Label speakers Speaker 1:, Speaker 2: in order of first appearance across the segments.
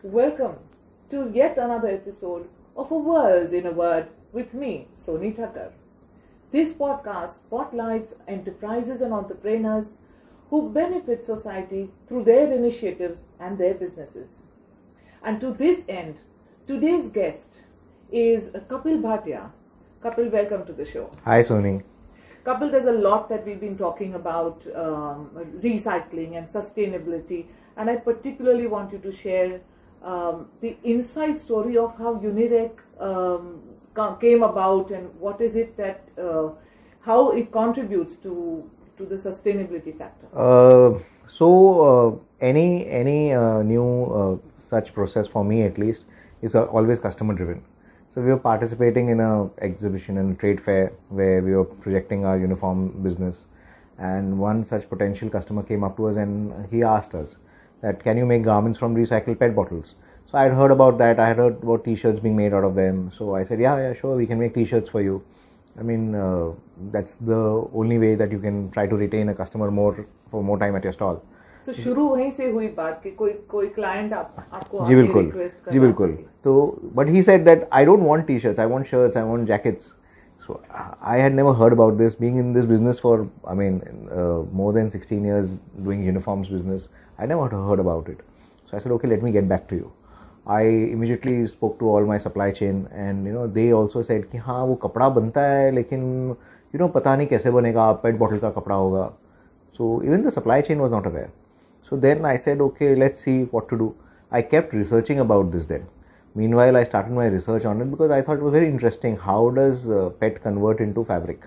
Speaker 1: Welcome to yet another episode of A World in a Word with me, Soni Thakkar. This podcast spotlights enterprises and entrepreneurs who benefit society through their initiatives and their businesses. And to this end, today's guest is Kapil Bhatia. Kapil, welcome to the show.
Speaker 2: Hi, Soni.
Speaker 1: Kapil, there's a lot that we've been talking about recycling and sustainability, and I particularly want you to share the inside story of how Unirec came about and what is it that, how it contributes to the sustainability factor.
Speaker 2: Any new such process for me at least is always customer driven. So we were participating in an exhibition and a trade fair where we were projecting our uniform business, and one such potential customer came up to us and he asked us that can you make garments from recycled PET bottles. So I had heard about that. I had heard about t-shirts being made out of them. So I said, yeah, sure, we can make t-shirts for you. I mean, that's the only way that you can try to retain a customer for more time at your stall.
Speaker 1: So शुरू वहीं से हुई बात कि कोई client आपको
Speaker 2: जी बिल्कुल
Speaker 1: request
Speaker 2: जी बिल्कुल तो but he said that I don't want t-shirts, I want shirts, I want jackets. So I had never heard about this, being in this business for more than 16 years doing uniforms business. I never heard about it. So I said, okay, let me get back to you. I immediately spoke to all my supply chain and they also said कि हाँ वो कपड़ा बनता है लेकिन पता नहीं कैसे बनेगा, पेट बॉटल का कपड़ा होगा. So even the supply chain was not aware. So then I said, okay, let's see what to do. I kept researching about this then. Meanwhile, I started my research on it because I thought it was very interesting. How does PET convert into fabric?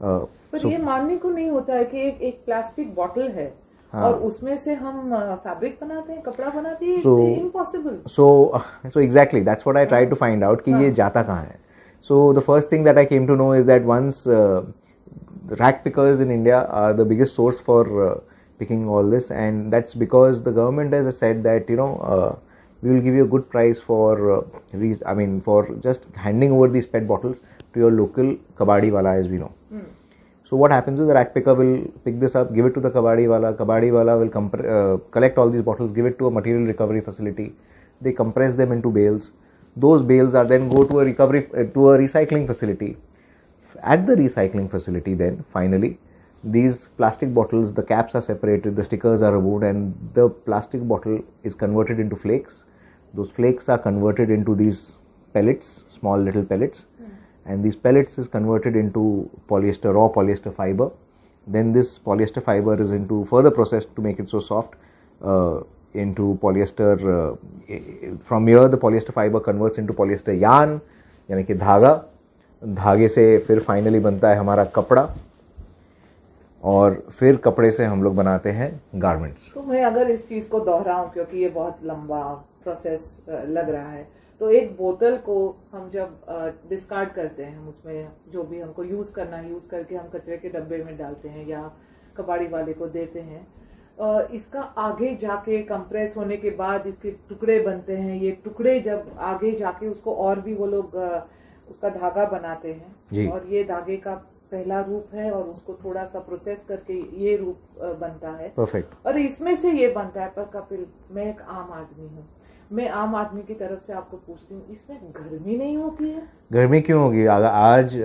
Speaker 1: पर ये मानने को नहीं होता है कि एक plastic bottle है और उसमें से हम फैब्रिक बनाते हैं, कपड़ा बनाते हैं. Impossible.
Speaker 2: So exactly, that's what I tried to find out कि ये जाता कहाँ है. So the first thing that I came to know is that once the rack pickers in India are the biggest source for picking all this, and that's because the government has said that we will give you a good price for for just handing over these PET bottles to your local kabadi wala, as we know. So what happens is the rack picker will pick this up, give it to the kabadi wala will collect all these bottles, give it to a material recovery facility. They compress them into bales. Those bales are then go to a recycling facility. At the recycling facility then finally these plastic bottles, the caps are separated, the stickers are removed, and the plastic bottle is converted into flakes. Those flakes are converted into these pellets, small little pellets, and these pellets is converted into raw polyester fiber. Then this polyester fiber is further processed to make it so soft into polyester. From here the polyester fiber converts into polyester yarn, यानी कि धागे से फिर finally बनता है हमारा कपड़ा, और फिर कपड़े से हम लोग बनाते हैं गारमेंट्स.
Speaker 1: तो मैं अगर इस चीज को दोहराऊं क्योंकि ये बहुत लंबा प्रोसेस लग रहा है, तो एक बोतल को हम जब डिस्कार्ड करते हैं, हम उसमें जो भी हमको यूज करना है यूज करके हम कचरे के डब्बे में डालते हैं या कबाड़ी वाले को देते हैं. इसका आगे जाके कंप्रेस होने के बाद इसके टुकड़े बनते हैं. ये टुकड़े जब आगे जाके उसको और भी वो लोग उसका धागा बनाते हैं और ये धागे का पहला रूप है और उसको थोड़ा सा प्रोसेस करके ये रूप बनता है.
Speaker 2: परफेक्ट.
Speaker 1: और इसमें से ये बनता है. पर कपिल, मैं एक आम आदमी हूँ, मैं आम आदमी की तरफ से आपको पूछती हूँ, इसमें गर्मी नहीं होती है?
Speaker 2: गर्मी क्यों होगी? आज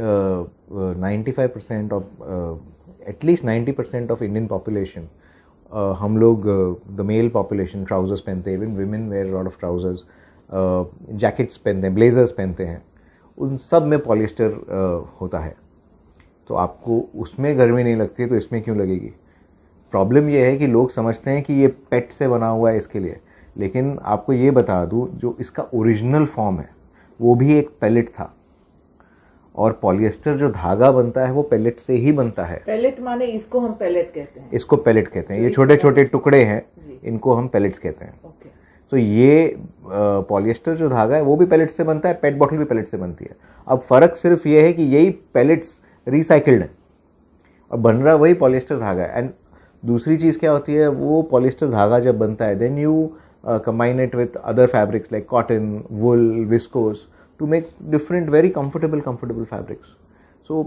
Speaker 2: 95% of at least 90% of Indian population, हम लोग द मेल पॉपुलेशन ट्राउजर्स पहनते हैं. Even women wear lot of trousers, jackets पहनते हैं, ब्लेजर्स पहनते हैं. उन सब में पॉलिएस्टर होता है. तो आपको उसमें गर्मी नहीं लगती है तो इसमें क्यों लगेगी? प्रॉब्लम ये है कि लोग समझते हैं कि ये पेट से बना हुआ है इसके लिए, लेकिन आपको ये बता दूं जो इसका ओरिजिनल फॉर्म है वो भी एक पेलेट था, और पॉलिएस्टर जो धागा बनता है वो पेलेट से ही बनता है.
Speaker 1: पेलेट माने इसको हम पेलेट कहते हैं?
Speaker 2: इसको पेलेट कहते हैं. ये छोटे छोटे टुकड़े हैं, इनको हम पेलेट्स कहते हैं. तो ये पॉलिएस्टर जो धागा है वो भी पेलेट से बनता है, पेट बॉटल भी पेलेट से बनती है. अब फर्क सिर्फ ये है कि यही पेलेट्स रिसाइकिल्ड है और बन रहा वही पॉलिएस्टर धागा है. एंड दूसरी चीज क्या होती है, वो पॉलिएस्टर धागा जब बनता है then you combine it with other fabrics like cotton, wool, viscose to make different very comfortable fabrics. So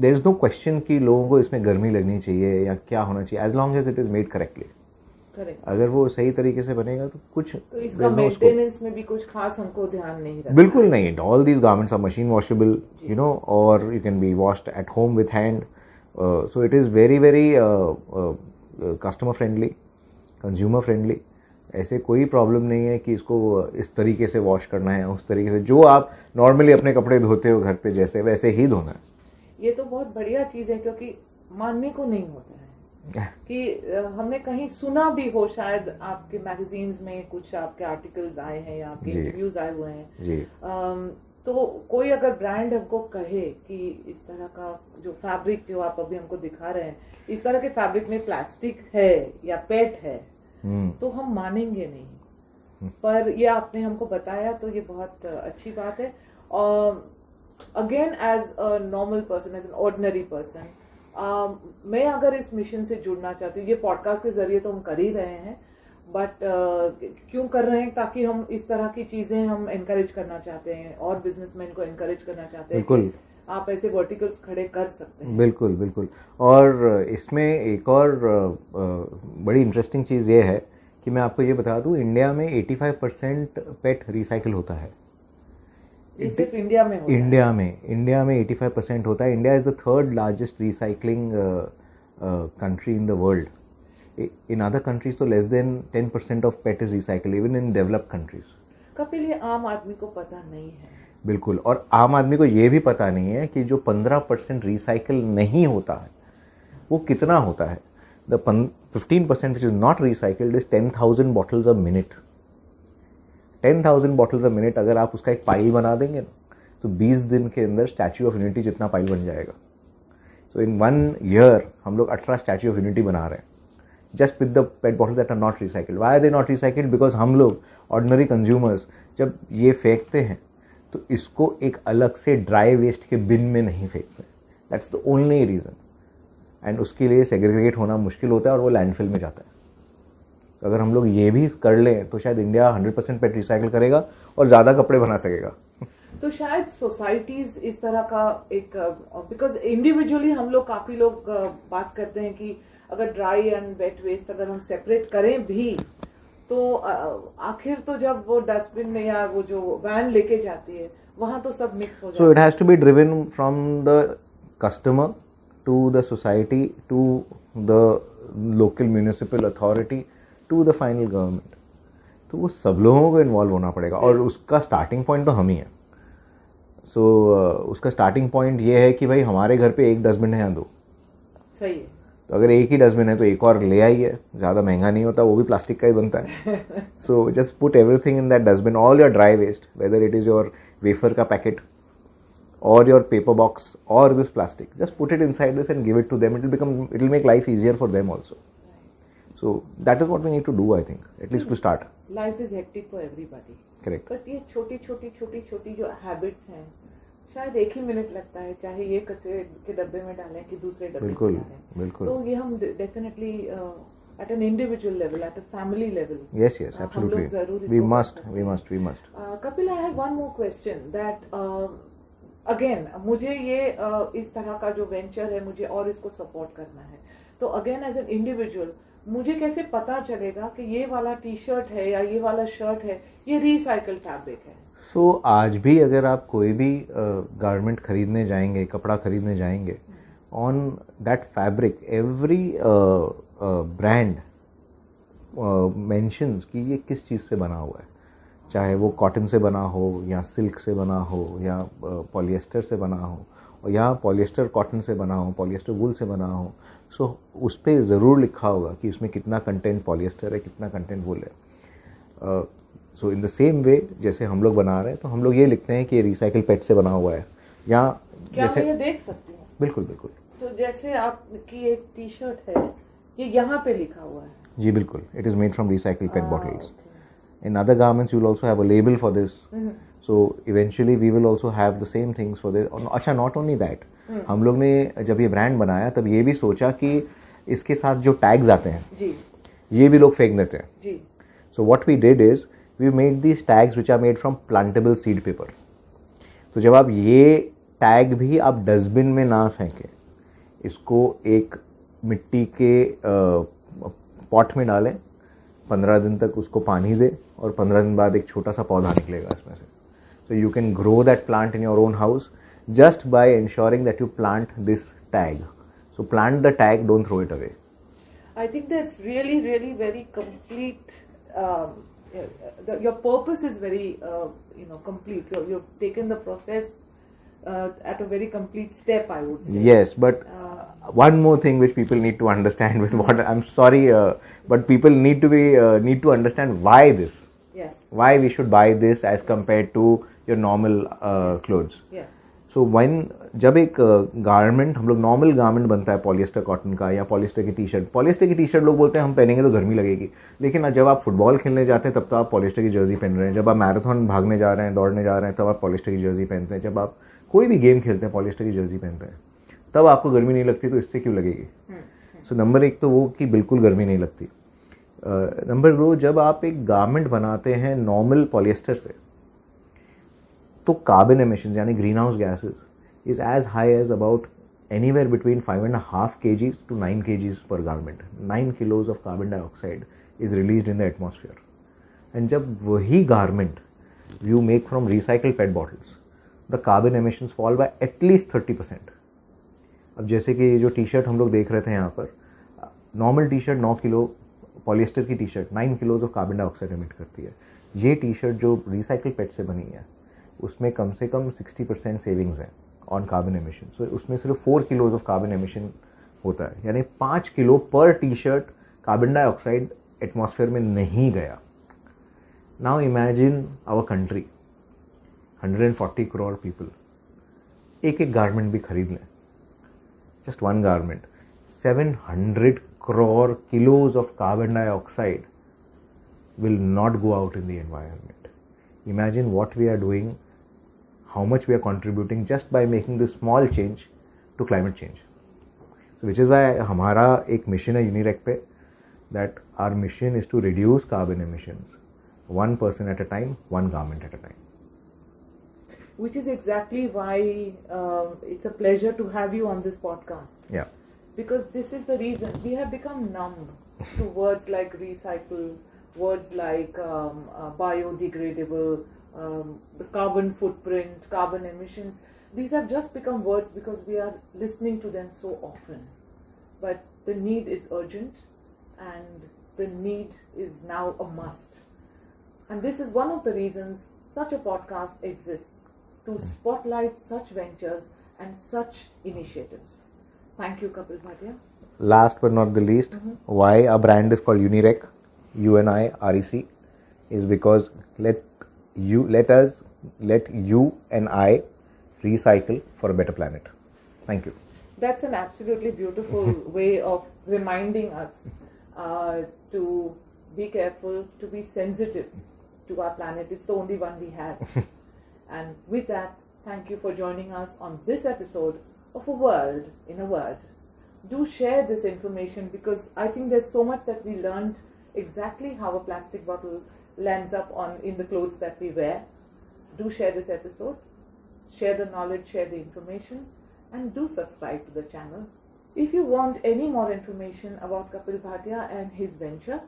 Speaker 2: there is no question कि लोगों को इसमें गर्मी लगनी चाहिए या क्या होना चाहिए, as long as it is made correctly.
Speaker 1: Correct.
Speaker 2: अगर वो सही तरीके से बनेगा तो कुछ
Speaker 1: तो इसका
Speaker 2: there's no scope.
Speaker 1: मेंटेनेंस में भी कुछ खास हमको ध्यान नहीं रखना।
Speaker 2: बिल्कुल नहीं, all these garments are machine washable, you know, और you can be washed at home with hand, so it is very very customer friendly, consumer friendly. ऐसे कोई प्रॉब्लम नहीं है कि इसको इस तरीके से वॉश करना है, उस तरीके से जो आप नॉर्मली अपने कपड़े धोते हो घर पे जैसे वैसे ही धोना है।
Speaker 1: ये तो बहुत बढ़िया चीज है, क्योंकि मानने को नहीं होता है कि हमने कहीं सुना भी हो, शायद आपके मैगजीन्स में कुछ आपके आर्टिकल्स आए हैं या आपके इंटरव्यूज आए हुए हैं
Speaker 2: जी।
Speaker 1: तो कोई अगर ब्रांड हमको कहे कि इस तरह का जो फैब्रिक जो आप अभी हमको दिखा रहे हैं, इस तरह के फैब्रिक में प्लास्टिक है या पेट है, तो हम मानेंगे नहीं। पर ये आपने हमको बताया तो ये बहुत अच्छी बात है। और again as a normal person, as an ordinary person, मैं अगर इस मिशन से जुड़ना चाहती हूँ, ये पॉडकास्ट के जरिए तो हम कर ही रहे हैं, बट क्यों कर रहे हैं, ताकि हम इस तरह की चीजें हम एनकरेज करना चाहते हैं और बिजनेसमैन को एनकरेज करना चाहते हैं।
Speaker 2: बिल्कुल,
Speaker 1: आप ऐसे वर्टिकल्स खड़े कर सकते हैं।
Speaker 2: बिल्कुल बिल्कुल। और इसमें एक और बड़ी इंटरेस्टिंग चीज़ ये है कि मैं आपको ये बता दूं, इंडिया में 85% पेट रिसाइकिल होता है।
Speaker 1: ये सिर्फ इंडिया में होता
Speaker 2: इंडिया में 85% होता है। India is the third largest recycling country in the world. In other countries तो less than 10% of PET is recycle, even in developed countries.
Speaker 1: Kapil, ये आम आदमी को पता नहीं है।
Speaker 2: बिल्कुल, और आम आदमी को ये भी पता नहीं है कि जो 15% रिसाइकल नहीं होता है वो कितना होता है। The 15% which is not recycled is 10,000 bottles a minute. 10,000 bottles a minute अगर आप उसका एक पाइल बना देंगे ना, तो 20 दिन के अंदर स्टैच्यू ऑफ यूनिटी जितना पाइल बन जाएगा। सो इन 1 ईयर हम लोग 18 स्टैच्यू ऑफ यूनिटी बना रहे हैं, just with the PET bottles that are not recycled. Why are they not recycled? Because हम लोग ऑर्डिनरी कंज्यूमर्स जब ये फेंकते हैं तो इसको एक अलग से ड्राई वेस्ट के बिन में नहीं फेंकते। That's the only reason. And उसके लिए सेग्रीगेट होना मुश्किल होता है और वो लैंडफिल में जाता है। तो अगर हम लोग ये भी कर लें तो शायद इंडिया 100% पेट रिसाइकिल करेगा और ज़्यादा कपड़े बना सकेगा।
Speaker 1: तो शायद सोसाइटीज इस तरह का एक, बिकॉज इंडिविजुअली हम लोग काफी लोग बात करते हैं कि अगर ड्राई एंड वेट वेस्ट अगर हम सेपरेट करें भी तो आखिर तो जब वो डस्टबिन में या वो जो वैन लेके जाती है वहां तो सब मिक्स हो जाता है।
Speaker 2: So it has to be driven from the customer to the society to the local municipal authority to the final government. तो वो सब लोगों को इन्वॉल्व होना पड़ेगा और उसका स्टार्टिंग पॉइंट तो हम ही है। सो उसका स्टार्टिंग पॉइंट ये है कि भाई हमारे घर पे एक डस्टबिन है या 2,
Speaker 1: सही है।
Speaker 2: तो अगर एक ही डस्टबिन है तो एक और ले आइए, ज़्यादा महंगा नहीं होता, वो भी प्लास्टिक का ही बनता है। So just put everything in that dustbin, all your dry waste, whether it is your wafer का packet or your paper box or this plastic, just put it inside this and give it to them. It will make life easier for them also. So that is what we need to do, I think, at least to start.
Speaker 1: Life is hectic for everybody.
Speaker 2: Correct.
Speaker 1: But ये छोटी छोटी जो habits हैं, शायद एक ही minute लगता है, चाहे ये कचरे के डब्बे में डालें कि दूसरे डब्बे में डालें।
Speaker 2: बिल्कुल।
Speaker 1: तो ये हम definitely at an individual level, at a family level.
Speaker 2: Yes, absolutely. We must.
Speaker 1: Kapil, I have one more question that again मुझे ये इस तरह का जो वेंचर है मुझे और इसको सपोर्ट करना है, तो अगेन एज एन इंडिविजुअल मुझे कैसे पता चलेगा कि ये वाला टी शर्ट है या ये वाला शर्ट है ये रिसाइकल्ड फैब्रिक है? सो
Speaker 2: आज भी अगर आप कोई भी गारमेंट खरीदने जाएंगे, कपड़ा खरीदने जाएंगे, on that fabric every brand mentions कि ये किस चीज़ से बना हुआ है, चाहे वो कॉटन से बना हो या सिल्क से बना हो या पॉलिएस्टर से बना हो या पॉलिएस्टर कॉटन से बना हो, पॉलिएस्टर वूल से बना हो। सो उस पर ज़रूर लिखा होगा कि उसमें कितना कंटेंट पॉलिएस्टर है, कितना कंटेंट वूल है। सो इन द सेम वे जैसे हम लोग बना रहे हैं तो हम लोग ये लिखते हैं कि ये रिसाइकिल पेट से बना हुआ है या
Speaker 1: क्या जैसे मैं ये देख सकती हूँ?
Speaker 2: बिल्कुल बिल्कुल।
Speaker 1: तो जैसे आपकी एक टी शर्ट है, ये यहाँ पे लिखा हुआ है?
Speaker 2: जी बिल्कुल, it is made from recycled pet bottles. In other garments, you will also have a label for this. So eventually, we will also have the same things for this. अच्छा, not only that, हम लोग ने जब ये brand बनाया तब ये भी सोचा कि इसके साथ जो टैग्स आते हैं
Speaker 1: जी,
Speaker 2: ये भी लोग फेंक देते हैं
Speaker 1: जी।
Speaker 2: So what we did is we made these tags which are made from plantable seed paper. तो जब आप ये टैग भी आप डस्टबिन में ना फेंकें, इसको एक मिट्टी के पॉट में डालें 15 दिन तक उसको पानी दे और 15 दिन बाद एक छोटा सा पौधा निकलेगा इसमें से. So you can grow that plant in your own house just by ensuring that you plant this tag. So plant the tag, don't throw it away.
Speaker 1: I think that's really, really very complete. Your purpose is very, complete. You've taken the process at a very complete step, I would say.
Speaker 2: Yes, but one more thing which people need to understand with what I'm sorry, but people need to understand why this.
Speaker 1: Yes.
Speaker 2: Why we should buy this as compared to your normal clothes.
Speaker 1: Yes.
Speaker 2: So when जब एक garment हम लोग normal garment बनता है polyester cotton का या polyester की T shirt लोग बोलते हैं हम पहनेंगे तो गर्मी लगेगी, लेकिन जब आप फुटबॉल खेलने जाते हैं तब तो आप पॉलिएस्टर की जर्सी पहन रहे हैं, जब आप मैराथन भागने जा रहे हैं दौड़ने जा रहे हैं तब आप पॉलिएस्टर की जर्सी पहनते हैं, जब आप कोई भी गेम खेलते हैं पॉलिएस्टर की जर्सी पहनते हैं, तब आपको गर्मी नहीं लगती, तो इससे क्यों लगेगी? सो नंबर एक तो वो कि बिल्कुल गर्मी नहीं लगती. नंबर दो, जब आप एक गारमेंट बनाते हैं नॉर्मल पॉलिएस्टर से तो कार्बन एमिशंस यानी greenhouse gases is as high as about anywhere between 5.5 kgs to 9 kgs per garment. 9 kilos of carbon dioxide is released in the atmosphere. And जब वही garment you make from recycled PET bottles, the carbon emissions fall by at least 30%. अब जैसे कि जो T shirt हम लोग देख रहे थे यहाँ पर, normal T-shirt 9 kilo, polyester की T-shirt 9 kilos of carbon dioxide emit करती है. ये टी शर्ट जो रिसाइकल पेट से बनी है उसमें कम से कम 60% सेविंग्स है ऑन कार्बन एमिशन. सो उसमें सिर्फ 4 kilos ऑफ कार्बन एमिशन होता है, यानी 5 kilo per T shirt carbon dioxide atmosphere में नहीं गया. Now imagine our country, 140 crore people एक एक गारमेंट भी खरीद लें, just one garment, 700 crore kilos of carbon dioxide will not go out in the environment. Imagine what we are doing, how much we are contributing just by making this small change to climate change. So which is why हमारा एक mission है यूनिरेक पे, that our mission is to reduce carbon emissions, one person at a time, one garment at a time.
Speaker 1: Which is exactly why it's a pleasure to have you on this podcast.
Speaker 2: Yeah.
Speaker 1: Because this is the reason we have become numb to words like recycle, words like biodegradable, the carbon footprint, carbon emissions. These have just become words because we are listening to them so often. But the need is urgent and the need is now a must. And this is one of the reasons such a podcast exists, to spotlight such ventures and such initiatives. Thank you, Kapil Bhatia.
Speaker 2: Last but not the least, why our brand is called Unirec, UNI REC, is because let you and I recycle for a better planet. Thank you.
Speaker 1: That's an absolutely beautiful way of reminding us to be careful, to be sensitive to our planet. It's the only one we have. And with that, thank you for joining us on this episode of A World in a Word. Do share this information because I think there's so much that we learned exactly how a plastic bottle lands up in the clothes that we wear. Do share this episode, share the knowledge, share the information, and do subscribe to the channel. If you want any more information about Kapil Bhatia and his venture,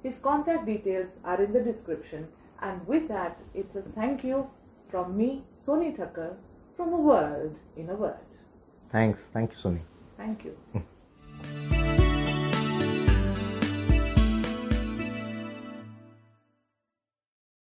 Speaker 1: his contact details are in the description. And with that, it's a thank you from me, Soni Thakkar, from A World in a Word.
Speaker 2: Thanks. Thank you, Soni.
Speaker 1: Thank you.